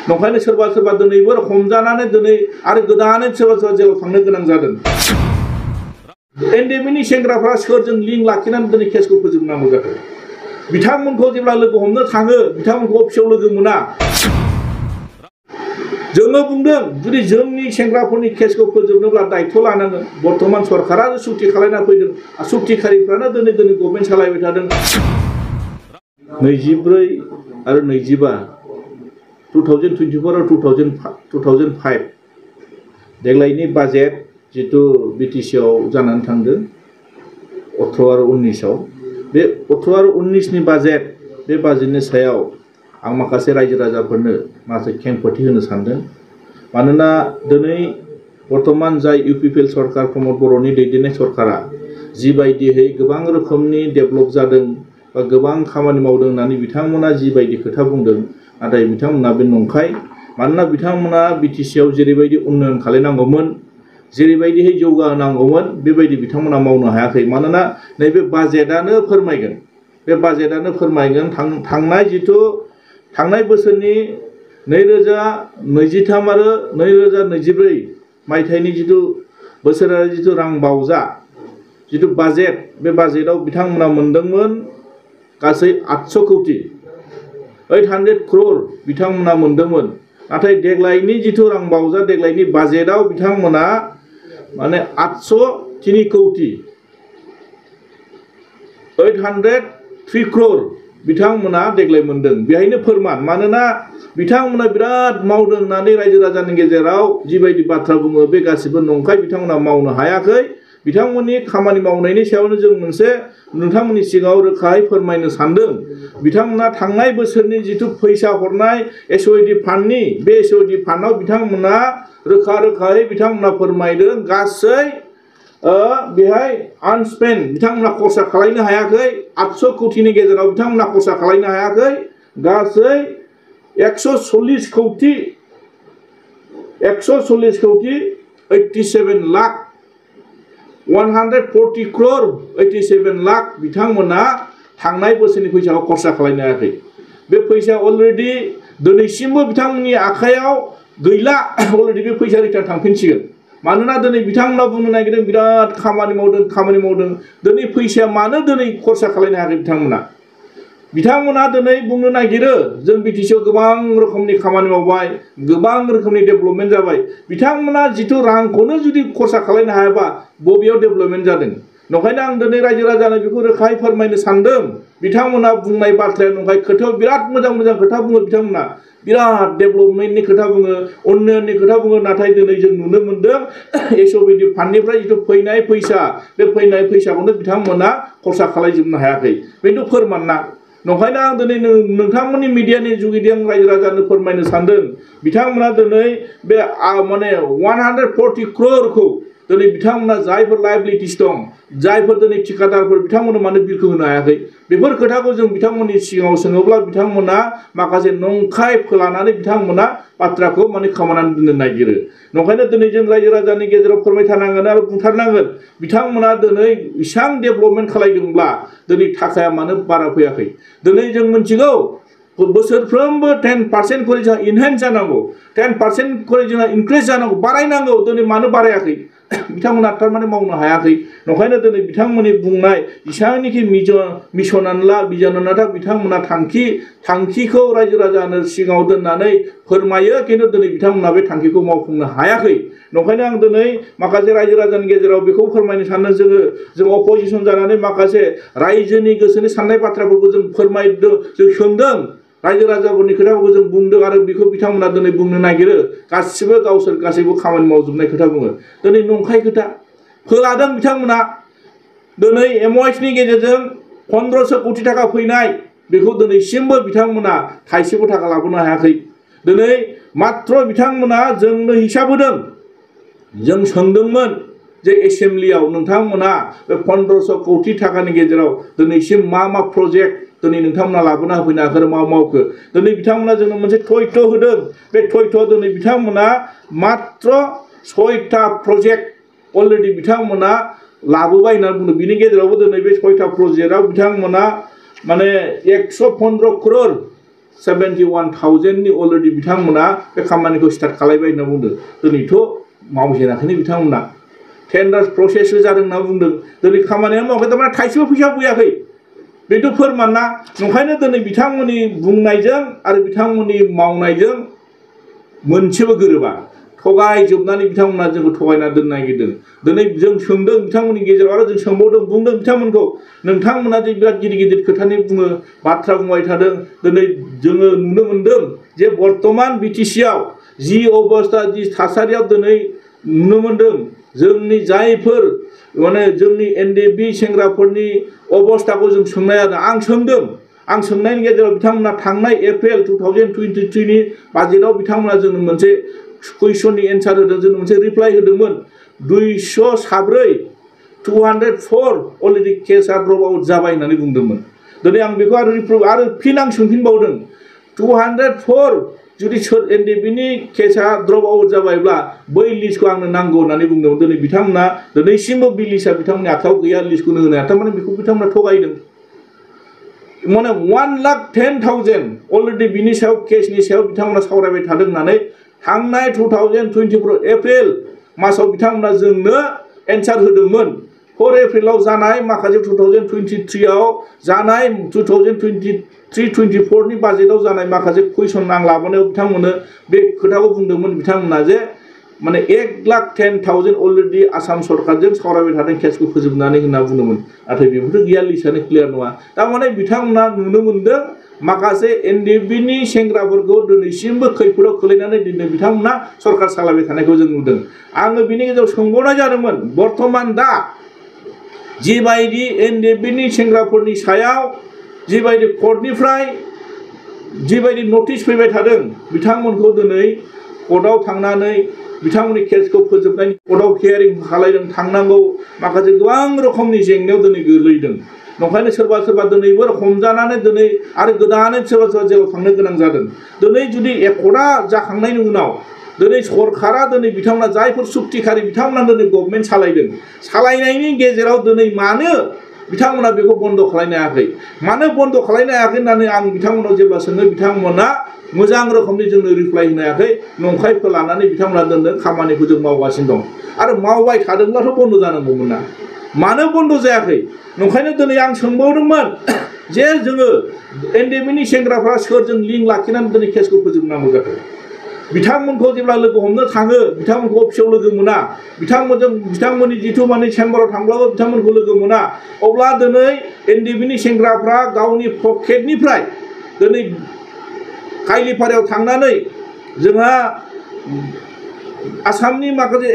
नंखायनो सोरबा सोरबा दिनैबो हमजानानै दिनै आरो गोदानै सोरबा सोरबा जेलाव थांनो गोनां जादों। एनडिएमएनि सेंग्राफ्रा सोरजों लिंक लाखिनानै दिनै केसखौ फोजोबनांगौ जाखो? बिथांमोनखौ जेब्ला लोगो हमनो थाङो बिथांमोनखौ अफिसाव लोगो मोना। जोङो बुंदों जुदि जोंनि सेंग्राफोरनि केसखौ फोजोबनोब्ला दायित्व लानांगोन। बर्तमान सरकारा सुक्ति खालायना फैदों सुक्तिखारिफ्रानो दिनै गभर्नमेन्ट सालायबाय थादों। 24 आरो 25 2024 आरो 2005 देग्लायनि बाजेट जितु बिटिसिआव जानानै थांदों 18 आरो 19आव बे 18 आरो 19नि बाजेट बे बाजेटनि सायाव आं माखासे रायजो राजाफोरनो माखासे खेंफोरथि होनो सानदों। मानोना दिनै बर्तमान जाय इउपिपिएल सरकार प्रमद बर'नि दैदेननाय सरकारा जिबायदियै गोबां रोखोमनि डेभेलप जादों बा गोबां खामानि मावदों होननानै बिथांमोना जिबायदि खोथा बुंदों नाथाय बिथांमोना बे नंखाय। मानोना बिथांमोना बिटिसिआव जेरैबायदि उन्नयन खालामनांगौमोन जेरैबायदियै जौगाहोनांगौमोन बेबायदि बिथांमोना मावनो हायाखै। मानोना नैबे बाजेटआनो फोरमायगोन बे बाजेटआनो फोरमायगोन थांनाय बोसोरनि 2023 आरो 2024 मायथाइनि जितु बोसोरारि जितु रां बावजा जितु बाजेट बे बाजेटआव बिथांमोना मोनदोंमोन गासै 800 कौटि 800 crore बिथांमोना मोनदोंमोन। नाथाय देग्लायनि जितु रां बावजा देग्लायनि बाजेटआव बिथांमोना माने 803 कौटि 803 crore बिथांमोना देग्लाय मोनदों। बेहायनो फोरमान। मानोना बिथांमोना बिराद मावदों होननानै रायजो राजानि गेजेराव जिबायदि बाथ्रा बुङो बे गासिबो नंखाय। बिथांमोना मावनो हायाखै। बिथांमोननि खामानि मावनायनि सायावनो जों मोनसे नोंथांमोननि सिगाङाव रोखायै फोरमायनो सानदों। बिथांमोना थांनाय बोसोरनि जितु फैसा हरनाय एसओइडि फान्डनि बे एसओइडि फान्डआव बिथांमोना रोखायै बिथांमोना फोरमायदों गासै बेहाय आनस्पेन्ड बिथांमोना खरसा खालामनो हायाखै। 800 कौटिनि गेजेराव बिथांमोना खरसा खालामनो हायाखै। गासै 140 कौटि 87 लाख 140 crore 87 लाख बिथांमोना थांनाय बोसोरनि फैसाखौ खरसा खालामनो हायाखै। बे फैसाया अलरेडि दिनैसिमबो बिथांमोननि आखायाव गैला। अलरेडि बे फैसा रिटार्न थांफिनसिगोन। मानोना दिनै बिथांमोना बुंनो नागिरदों बिराद खामानि मावदों। दिनै फैसाया मानो दिनै खरसा खालामनो हायाखै बिथांमोना दिनै बुंनो नागिरो जों बिटिसिआव गोबां रोखोमनि खामानि मावबाय गोबां रोखोमनि डेभेलपमेन्ट जाबाय। बिथांमोना जितु रांखौनो जुदि खरसा खालामनो हायाबा बबेयाव डेभेलपमेन्ट जादों? नंखायनो आं दिनै रायजो राजानो बेखौ रोखायै फोरमायनो सानदों। बिथांमोना बुंनाय बाथ्राया नंखाय। खोथायाव बिराद मोजां खोथा बुङो बिथांमोना बिराद डेभेलपमेन्टनि खोथा बुङो उन्नयननि खोथा बुङो। नाथाय दिनै जों नुनो मोनदों एसओइडि फान्डनिफ्राय जितु फैनाय फैसा बे फैनाय फैसाखौनो बिथांमोना खरसा खालामजोबनो हायाखै। बेथ' फोरमान ना। नंखायनो आं दिनै नोंथांमोननि मिडियानि जुगिदि आं रायजो राजानो फोरमायनो सानदों बिथांमोना दिनै बे माने 140 crore दिनै बिथांमोना जायफोर लायबिलिटिस दं जायफोर दिनै ठिकादारफोर बिथांमोननो मानो बिलखौ होनो हायाखै? बेफोर खोथाखौ जों बिथांमोननि सिगाङाव सोङोब्ला बिथांमोना माखासे नंखाय फोलानानै बिथांमोना बाथ्राखौ माने खोमानानै दोननो नागिरो। नंखायनो दिनै जों रायजो राजानि गेजेराव फोरमायथारनांगोन आरो बुंथारनांगोन बिथांमोना दिनै इसां डेभेलपमेन्ट खालामदोंब्ला दिनै थाखाया मानो बारा फैयाखै? दिनै जों मिथिगौ बोसोरफ्रोमबो 10% खरि जोंहा इनहेन्स जानांगौ 10% खरि जोंहा इनक्रिज जानांगौ बारायनांगौ। दिनै मानो बारायाखै? बिथांमोना थारमाने मावनो हायाखै। नंखायनो दिनै बिथांमोननि बुंनाय जेसेबांनाखि मिशनानो ला बिजनानो ला बिथांमोना थांखिखौ रायजो राजानो सिगाङाव दोननानै फोरमायो खिन्थु दिनै बिथांमोना बे थांखिखौ मावफुंनो हायाखै। नंखायनो आं दिनै माखासे रायजो राजानि गेजेराव बेखौ फोरमायनो सानो जों अपोजिसन जानानै माखासे रायजोनि गोसोनि साननाय बाथ्राफोरखौ जों फोरमायदों जों सोंदों रायजो राजाफोरनि खोथाफोरखौ जों बुंदों आरो बेखौ बिथांमोना दिनै बुंनो नागिरो गासिबो गावसोर गासैबो खामानि मावजोबनाय खोथा बुङो। दिनै नंखाय खोथा फोलादों बिथांमोना। दिनै एमवाइसनि गेजेरजों 1500 कौटि थाखा फैनाय बेखौ दिनैसिमबो बिथांमोना थाइसेबो थाखा लाबोनो हायाखै। दिनै मात्र बिथांमोना जोंनो हिसाब होदों। जों सोंदोंमोन जे एसेम्ब्लियाव नोंथांमोना बे 1500 कौटि थाखानि गेजेराव दिनैसिम मा प्रजेक्ट दिनै नोंथांमोना लाबोना होफैनो हाखो मा मावखो? दिनै बिथांमोना जोंनो मोनसे थयथ होदों। बे थयथआव दिनै बिथांमोना मात्र 6टा प्रजेक्ट अलरेडि बिथांमोना लाबोबाय होनना बुंदों। बिनि गेजेरावबो दिनै बे 6टा प्रजेक्टआव बिथांमोना माने 115 crore 71,000 अलरेडि बिथांमोना बे खामानिखौ स्टार्ट खालामबाय होनना बुंदों दिनैथ' मावजेनाखैनो बिथांमोना टेन्डार प्रसेस जादों होनना बुंदों दिनै खामानिया मावाखै थारमाने थाइसेबो फैसा फैयाखै बेथ' फोरमान ना नंखायनो दिनै बिथांमोननि बुंनायजों आरो बिथांमोननि मावनायजों मोनसेबो गोरोबा थगायजोबनानै बिथांमोना जोंखौ थगायना दोननो नागिरदों दिनै जों सोंदों बिथांमोननि गेजेराव आरो जों सोंबावदों बुंदों बिथांमोनखौ नोंथांमोना जे बिराद गिदिर गिदिर खोथानि बुङो बाथ्रा बुंबाय थादों दिनै जोङो नुनो मोनदों जे बर्तमान बिटिसिआव जि अबस्था जि थासारियाव दिनै नुनो मोनदों जोंनि जायफोर माने जोंनि एनडिएफबि सेंग्राफोरनि अबस्थाखौ जों सोंनाय जादों आं सोंनायनि गेजेराव बिथांमोना थांनाय एप्रिल 2023 नि बाजेटआव बिथांमोना जोंनो मोनसे कुइसननि एन्सार होदों जोंनो मोनसे रिप्लाइ होदोंमोन 204 अलरेडि केसआ ड्रप आउट जाबाय होननानै बुंदोंमोन दिनै आं बेखौ आरो फिन आं सोंफिनबावदों 204 जुदि एनडिएफबिनि केसआ ड्रप आउट जाबायब्ला बै लिस्टखौ आंनो नांगौ होननानै बुंदोंमोन दिनै बिथांमोना दिनैसिमबो बे लिस्टआ बिथांमोननि आखायाव गैया लिस्टखौनो होनो हाया थारमाने बेखौ बिथांमोना थगायदों माने 1,10,000 अलरेडि बिनि सायाव केसनि सायाव बिथांमोना सावरायबाय थादों होननानै थांनाय 2024 एप्रिल मासाव बिथांमोना जोंनो एन्सार होदोंमोन 4 एप्रिलाव जानाय माखासे 2023 आव जानाय 2023-24 नि बाजेटआव जानाय माखासे कुइसन आं लाबोनायाव बिथांमोननो बे खोथाखौ बुंदोंमोन बिथांमोना जे माने 1,10,000 अलरेडि आसाम सरकारजों सावरायबाय थादों केसखौ फोजोबनानै होनना बुंदोंमोन नाथाय बेफोरथ' गैया लिस्टआनो क्लियार नङा थारमाने बिथांमोना नुनो मोनदों माखासे एनडिएफबिनि सेंग्राफोरखौ दिनैसिमबो खैफोदाव खोलैनानै दिनै बिथांमोना सरकार सालायबाय थानायखौ जों नुदों आङो बिनि गेजेराव सोंबावनाय जादोंमोन बर्तमान दा जिबायदि एनडिएफबिनि सेंग्राफोरनि सायाव जिबायदि कर्टनिफ्राय जिबायदि नटिस फैबाय थादों बिथांमोनखौ दिनै कर्टआव थांनानै बिथांमोननि केसखौ फोजोबनायनि कर्टआव हियारिं खालामदों थांनांगौ माखासे गोबां रोखोमनि जेंनायाव दिनै गोग्लैदों नंखायनो सोरबा दिनैबो हमजानानै दिनै आरो गोदानै सोरबा जेलाव थांनो गोनां जादों दिनै जुदि एकर्टआ जाखांनायनि उनाव दिनै सरकारा दिनै बिथांमोना जायफोर सुक्तिखारि बिथांमोना दिनै गभर्नमेन्ट सालायदों सालायनायनि गेजेराव दिनै मानो बिथांमोना बेखौ बन्द खालामनो हायाखै मानो बन्द खालामनो हायाखै होननानै आं बिथांमोनाव जेब्ला सोङो बिथांमोना मोजां रोखोमनि जोंनो रिप्लाइ होनो हायाखै नंखायखौ लानानै बिथांमोना दोनदों खामानिखौ जों मावगासिनो दं आरो मावबाय थादोंब्लाथ' बन्द जानांगौमोन ना मानो बन्द जायाखै नंखायनो दिनै आं सोंबावदोंमोन जे जोङो एनडिएफबिनि सेंग्राफ्रा सोरजों लिंक लाखिनानै दिनै केसखौ फोजोबनांगौ जाखो बिथांमोनखौ जेब्ला लोगो हमनो थाङो बिथांमोनखौ अफिसाव लोगो मोना बिथांमोननि जिथु माने चेम्बाराव थांब्लाबो बिथांमोनखौ लोगो मोना अब्ला दिनै एनडिएफबिनि सेंग्राफ्रा गावनि पकेटनिफ्राय दिनै काइलिपारायाव थांनानै जोंहा आसामनि माखासे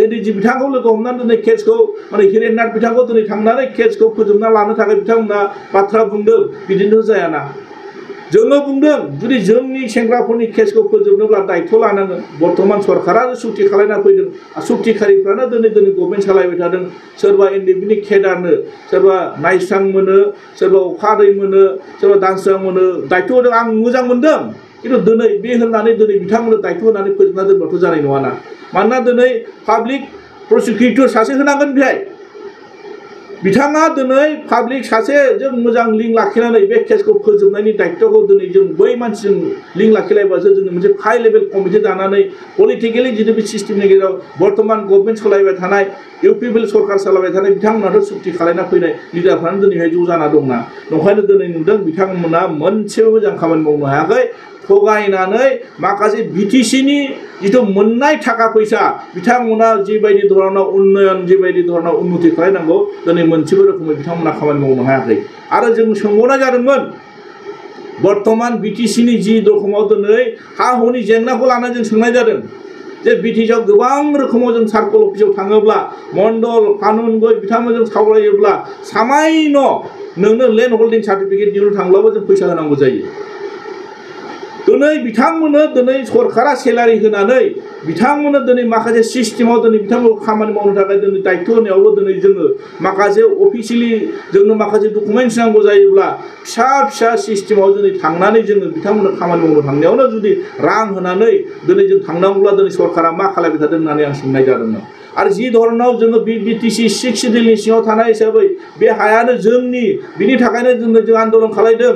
एडिजि बिथांखौ लोगो हमनानै दिनै केसखौ माने हिरेननाथ बिथांखौ दिनै थांनानै केसखौ फोजोबना लानो थाखाय बिथांमोना बाथ्रा बुंदों बिदिनो जायाना जोङो बुंदों जुदि जोंनि सेंग्राफोरनि केसखौ फोजोबनोब्ला दायित्व लानांगोन बर्तमान सरकारा सुक्ति खालामना फैदों सुक्तिखारिफ्रानो दिनै गभर्नमेन्ट सालायबाय थादों सोरबा एनडिएफबिनि केडारनो सोरबा नायस्रां मोनो सोरबा अखादै मोनो सोरबा दानस्रां मोनो दायित्व होदों आं मोजां मोनदों खिन्थु दिनै बे होननानै दिनै बिथांमोननो दायित्व होनानै फोजोबना दोनबाथ' जानाय नङाना मानोना दिनै पाब्लिक प्रसिकिउटर सासे होनांगोन बेहाय बिथाङा दिनै पाब्लिक सासेजों मोजां लिंक लाखिनानै बे केसखौ फोजोबनायनि दायित्वखौ दिनै जों बै मानसिजों लिंक लाखिलायबासो जोङो मोनसे हाइ लेभेल कमिटि दानानै पलिटिकेलि जितु बे सिस्टेमनि गेजेराव बर्तमान गभर्नमेन्ट सालायबाय थानाय इउपिपिएल सरकार सालायबाय थानाय बिथांमोनाथ' सुक्ति खालामना फैनाय लिडारफ्रानो दिनैहाय ज' जाना दंना नंखायनो दिनै नुदों बिथांमोना मोनसेबो मोजां खामानि मावनो हायाखै थगायनानै माखासे बिटिसिनि जिथु मोननाय थाखा फैसा बिथांमोना जिबायदि धरनाव उन्नयन जिबायदि धरनाव उन्नति खालामनांगौ दिनै मोनसेबो रोखोमै बिथांमोना खामानि मावनो हायाखै आरो जों सोंबावनाय जादोंमोन बर्तमान बिटिसिनि जि रोखोमाव दिनै हा हुनि जेंनाखौ लानानै जों सोंनाय जादों जे बिटिसिआव गोबां रोखोमाव जों सार्कल अफिसाव थाङोब्ला मण्डल कानुनगो बिथांमोनजों सावरायोब्ला सामायन' नोंनो लेन्ड हल्डिं सार्टिफिकेट दिहुननो थांब्लाबो जों फैसा होनांगौ जायो दिनै बिथांमोननो दिनै सरकारा सेलारि होनानै बिथांमोननो दिनै माखासे सिस्टेमाव दिनै बिथांमोनखौ खामानि मावनो थाखाय दिनै दायित्व होनायावबो दिनै जोङो माखासे अफिसियेलि जोंनो माखासे डकुमेन्टस नांगौ जायोब्ला फिसा सिस्टेमाव दिनै थांनानै जोङो बिथांमोननो खामानि मावनो थांनायावनो जुदि रां होनानै दिनै जों थांनांगौब्ला दिनै सरकारा मा खालामबाय थादों होननानै आं सोंनाय जादोंमोन आरो जि धरनाव जोङो बिटिसि 6 सिडिउलनि सिङाव थानाय हिसाबै बे हायानो जोंनि बिनि थाखायनो जों आन्दोलन खालायदों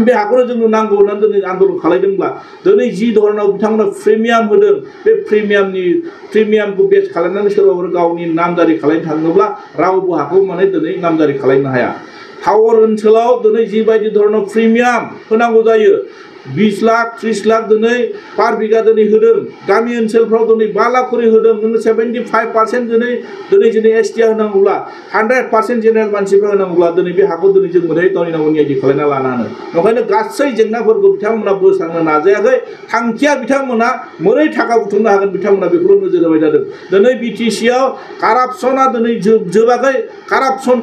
बे हाखौनो जोंनो नांगौ होननानै दिनै आन्दोलन खालायदोंब्ला दिनै जि धरनाव बिथांमोना प्रिमियाम होदों बे प्रिमियामखौ बेस खालामनानै सोरबाफोर गावनि नामजारि खालामनो थाङोब्ला रावबो हाखौ माने दिनै नामजारि खालामनो हाया टाउन ओनसोलाव दिनै जिबायदि धरनाव प्रिमियाम होनांगौ जायो 20 लाख 30 लाख दिनै पार बिगा दिनै होदों गामि ओनसोलफ्राव दिनै 5 लाख खरि होदों नोङो 75% दिनै एसटिआ होनांगौब्ला 100% जेनेरेल मानसिफ्रा होनांगौब्ला दिनै बे हाखौ दिनै जों मोनहै गावनि नांगौनि आइडि खालामना लानो हानो ओंखायनो गासै जेंनाफोरखौ बिथांमोना बोस्रांनो नाजायाखै थांखिया बिथांमोना मोरै थाखा बुथुमनो हागोन बिथांमोना बेखौल' नोजोर होबाय थादों दिनै बिटिसिआव कारापसना दिनै जोबाखै कारापसन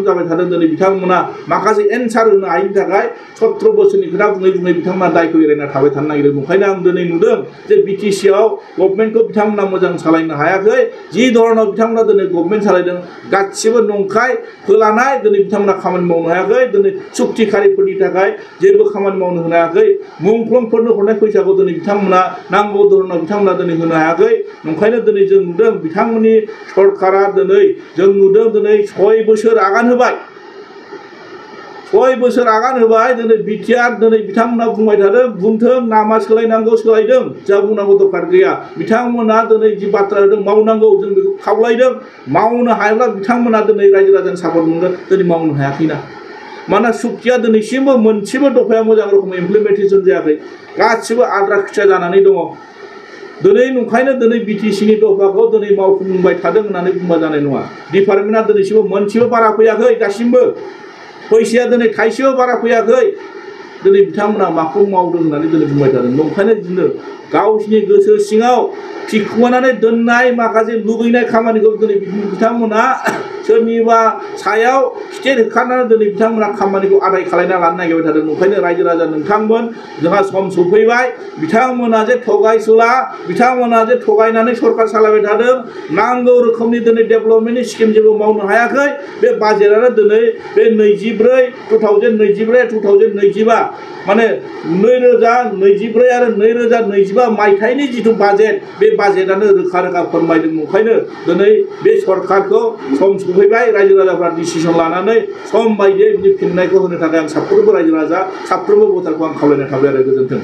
जाबाय थादों दिनै बिथांमोना माखासे एन्सार होनो हायिनि थाखाय 17 बोसोरनि खोथा बुङै बिथांमोना दायखौ एरायना थाबाय थानो नागिरदों ओंखायनो आं दिनै नुदों जे बिटिसिआव गभर्नमेन्टखौ बिथांमोना मोजां सालायनो हायाखै जि धरनाव बिथांमोना दिनै गभर्नमेन्ट सालायदों गासिबो नंखाय फोलानाय दिनै बिथांमोना खामानि मावनो हायाखै दिनै सुक्तिखारिफोरनि थाखाय जेबो खामानि मावनो होनो हायाखै मुंख्लंफोरनो हरनाय फैसाखौ दिनै बिथांमोना नांगौ धरनाव बिथांमोना दिनै होनो हायाखै ओंखायनो दिनै जों नुदों बिथांमोननि सरकारा दिनै जों नुदों दिनै 6 बोसोर आगान होबाय 6 बोसोर आगान होबाय दिनै बिटिआर दिनै बिथांमोना बुंबाय थादों बुंथों नामा सोलायनांगौ सोलायदों जा बुंनांगौ दरखार गैया बिथांमोना दिनै जि बाथ्रा होदों मावनांगौ जों बेखौ खावलायदों मावनो हायाब्ला बिथांमोना दिनै रायजो राजानि सापर्ट मोनगोन दिनै मावनो हायाखैना मानोना सुक्तिया दिनैसिमबो मोनसेबो दफाया मोजां रोखोमै इमप्लिमेन्टेसन जायाखै गासिबो आद्रा खिथिया जानानै दङ दिनै नंखायनो दिनै बिटिसिनि दफाखौ दिनै मावफुंबाय थादों होननानै बुंबा जानाय नङा डिपार्टमेन्टआ दिनैसिमबो मोनसेबो बारा फैयाखै दासिमबो फैसाया दिनै थाइसेबो बारा फैयाखै दिनै बिथांमोना माखौ मावदों होननानै दिनै बुंबाय थादों नंखायनो दिनै गावसिनि गोसो सिङाव थिखुमानानै दोननाय माखासे लुबैनाय खामानिखौ दिनै बिथांमोना सोरनिबा सायाव खिथेर होखारनानै दिनै बिथांमोना खामानिखौ आदाय खालामना लानो नागिरबाय थादों ओंखायनो रायजो राजा नोंथांमोन जोंहा सम सफैबाय बिथांमोना जे थगायसुला बिथांमोना जे थगायनानै सरकार सालायबाय थादों नांगौ रोखोमनि दिनै डेभेलपमेन्टनि स्किम जेबो मावनो हायाखै बे बाजेटआनो दिनै बे 2024 माने 2024 आरो 2025 मायथाइनि जिथु बाजेट बे बाजेटआनो रोखा फोरमायदों ओंखायनो दिनै बे सरकारखौ सम सफैबाय रायजो राजाफ्रा डिसिसन लानानै सम बायदियै बिनि फिननायखौ होनो थाखाय आं साफ्रोमबो रायजो राजा साफ्रोमबो भटारखौ आं खावलायनाय थाबाय आरो गोजोन्थों।